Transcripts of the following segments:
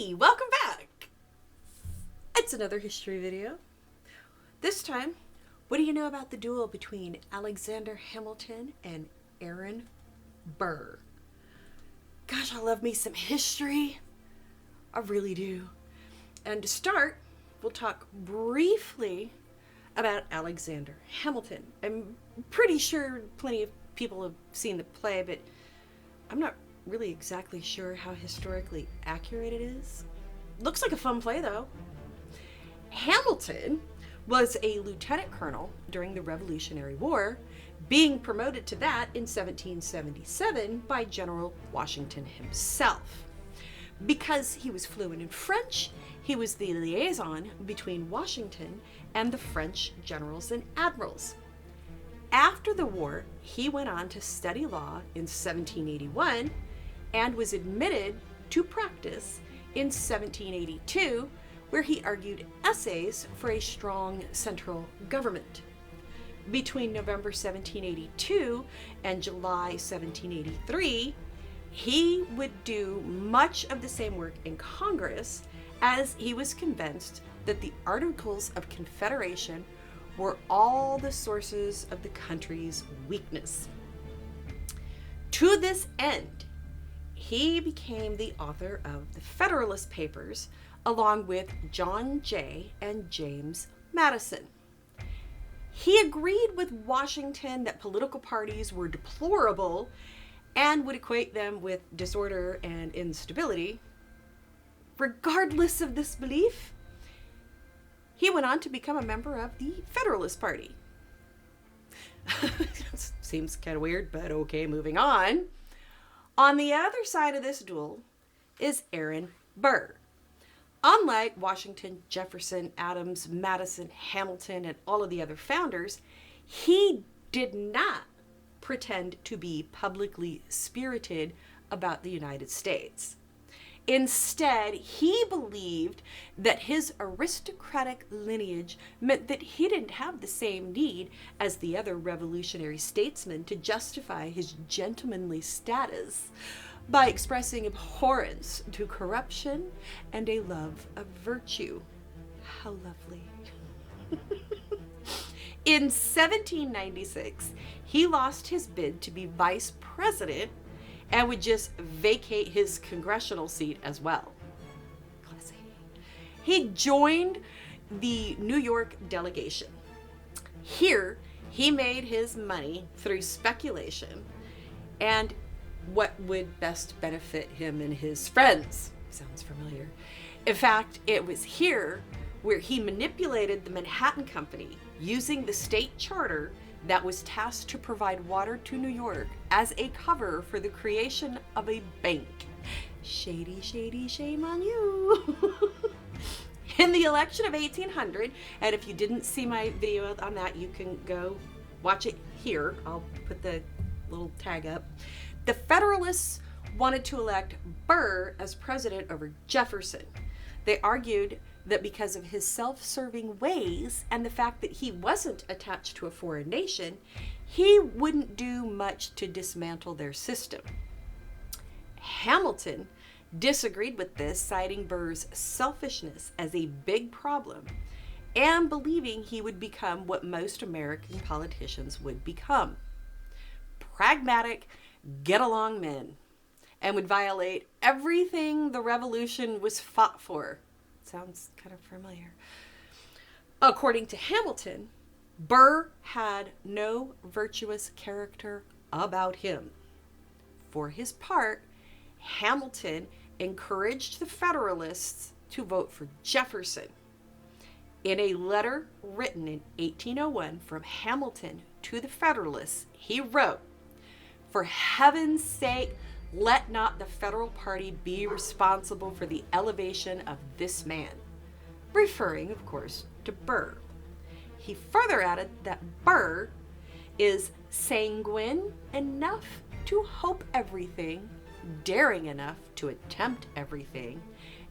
Hey, welcome back! It's another history video. This time, what do you know about the duel between Alexander Hamilton and Aaron Burr? Gosh, I love me some history. I really do. And to start, we'll talk briefly about Alexander Hamilton. I'm pretty sure plenty of people have seen the play, but I'm not really exactly sure how historically accurate it is. Looks like a fun play, though. Hamilton was a lieutenant colonel during the Revolutionary War, being promoted to that in 1777 by General Washington himself. Because he was fluent in French, he was the liaison between Washington and the French generals and admirals. After the war, he went on to study law in 1781 and was admitted to practice in 1782, where he argued essays for a strong central government. Between November 1782 and July 1783, he would do much of the same work in Congress, as he was convinced that the Articles of Confederation were all the sources of the country's weakness. To this end, he became the author of the Federalist Papers, along with John Jay and James Madison. He agreed with Washington that political parties were deplorable and would equate them with disorder and instability. Regardless of this belief, he went on to become a member of the Federalist Party. Seems kind of weird, but okay, moving on. On the other side of this duel is Aaron Burr. Unlike Washington, Jefferson, Adams, Madison, Hamilton, and all of the other founders, he did not pretend to be publicly spirited about the United States. Instead, he believed that his aristocratic lineage meant that he didn't have the same need as the other revolutionary statesmen to justify his gentlemanly status by expressing abhorrence to corruption and a love of virtue. How lovely. In 1796, he lost his bid to be vice president and would just vacate his congressional seat as well. Classy. He joined the New York delegation. Here, he made his money through speculation and what would best benefit him and his friends. Sounds familiar. In fact, it was here where he manipulated the Manhattan Company using the state charter that was tasked to provide water to New York as a cover for the creation of a bank. Shady, shady, shame on you. In the election of 1800, and if you didn't see my video on that, you can go watch it here. I'll put the little tag up. The Federalists wanted to elect Burr as president over Jefferson. They argued that because of his self-serving ways and the fact that he wasn't attached to a foreign nation, he wouldn't do much to dismantle their system. Hamilton disagreed with this, citing Burr's selfishness as a big problem and believing he would become what most American politicians would become: pragmatic, get-along men, and would violate everything the revolution was fought for. Sounds kind of familiar. According to Hamilton, Burr had no virtuous character about him. For his part, Hamilton encouraged the Federalists to vote for Jefferson. In a letter written in 1801 from Hamilton to the Federalists, he wrote, "For heaven's sake, let not the Federal Party be responsible for the elevation of this man," referring, of course, to Burr. He further added that Burr is sanguine enough to hope everything, daring enough to attempt everything,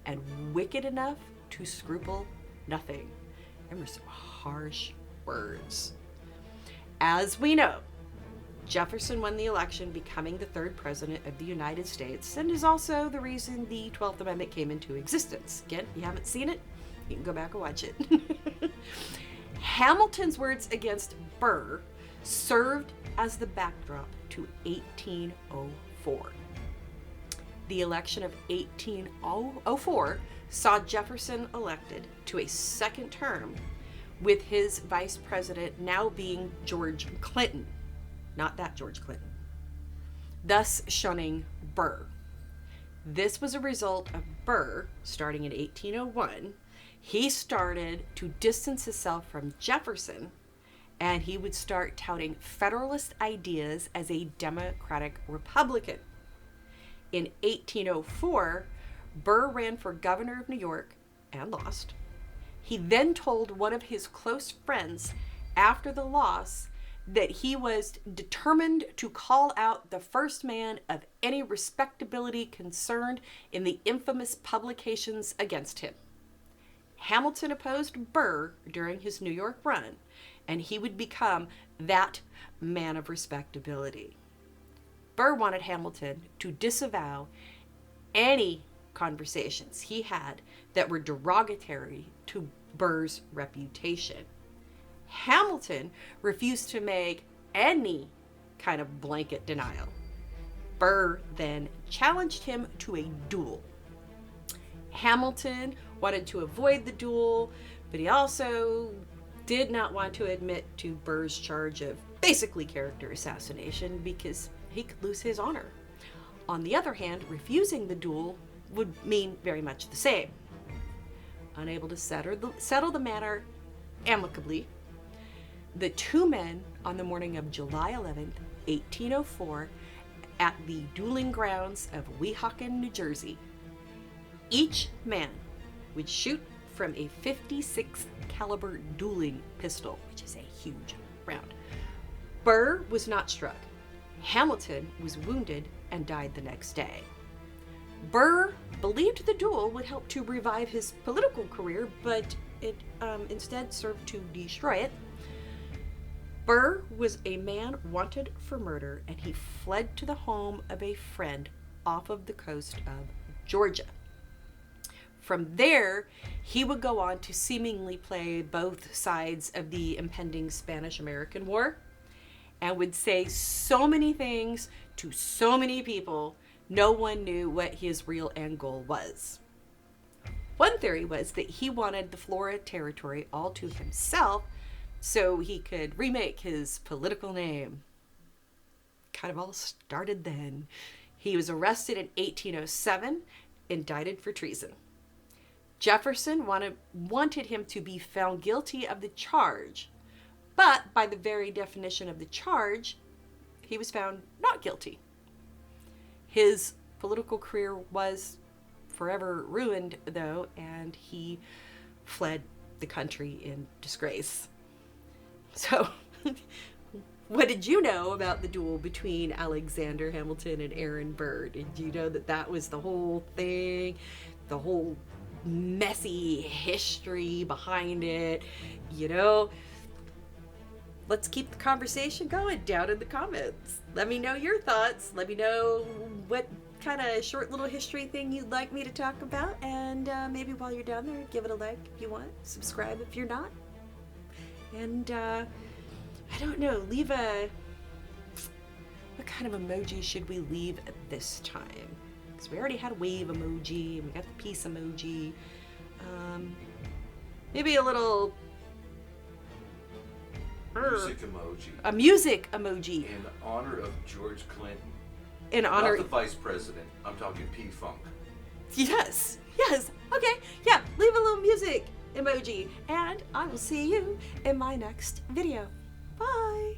and wicked enough to scruple nothing. Them are some harsh words. As we know, Jefferson won the election, becoming the third president of the United States, and is also the reason the 12th Amendment came into existence. Again, if you haven't seen it, you can go back and watch it. Hamilton's words against Burr served as the backdrop to 1804. The election of 1804 saw Jefferson elected to a second term, with his vice president now being George Clinton, not that George Clinton, thus shunning Burr. This was a result of Burr, starting in 1801, he started to distance himself from Jefferson, and he would start touting Federalist ideas as a Democratic Republican. In 1804, Burr ran for governor of New York and lost. He then told one of his close friends after the loss that he was determined to call out the first man of any respectability concerned in the infamous publications against him. Hamilton opposed Burr during his New York run, and he would become that man of respectability. Burr wanted Hamilton to disavow any conversations he had that were derogatory to Burr's reputation. Hamilton refused to make any kind of blanket denial. Burr then challenged him to a duel. Hamilton wanted to avoid the duel, but he also did not want to admit to Burr's charge of basically character assassination because he could lose his honor. On the other hand, refusing the duel would mean very much the same. Unable to settle the matter amicably, the two men on the morning of July 11th, 1804, at the dueling grounds of Weehawken, New Jersey, each man would shoot from a .56 caliber dueling pistol, which is a huge round. Burr was not struck. Hamilton was wounded and died the next day. Burr believed the duel would help to revive his political career, but it instead served to destroy it. Burr was a man wanted for murder, and he fled to the home of a friend off of the coast of Georgia. From there, he would go on to seemingly play both sides of the impending Spanish-American War, and would say so many things to so many people, no one knew what his real end goal was. One theory was that he wanted the Florida territory all to himself so he could remake his political name. Kind of all started then. He was arrested in 1807, indicted for treason. Jefferson wanted him to be found guilty of the charge, but by the very definition of the charge, he was found not guilty. His political career was forever ruined, though, and he fled the country in disgrace. So, what did you know about the duel between Alexander Hamilton and Aaron Burr? Did you know that that was the whole thing? The whole messy history behind it? You know? Let's keep the conversation going down in the comments. Let me know your thoughts. Let me know what kind of short little history thing you'd like me to talk about. And maybe while you're down there, give it a like if you want. Subscribe if you're not. And I don't know, leave a... What kind of emoji should we leave at this time? Because we already had a wave emoji, and we got the peace emoji. Maybe a little... Music emoji. A music emoji. In honor of George Clinton. In honor... Not the vice president. I'm talking P-Funk. Yes. Yes. Okay. Yeah. Leave a little music emoji. And I will see you in my next video. Bye.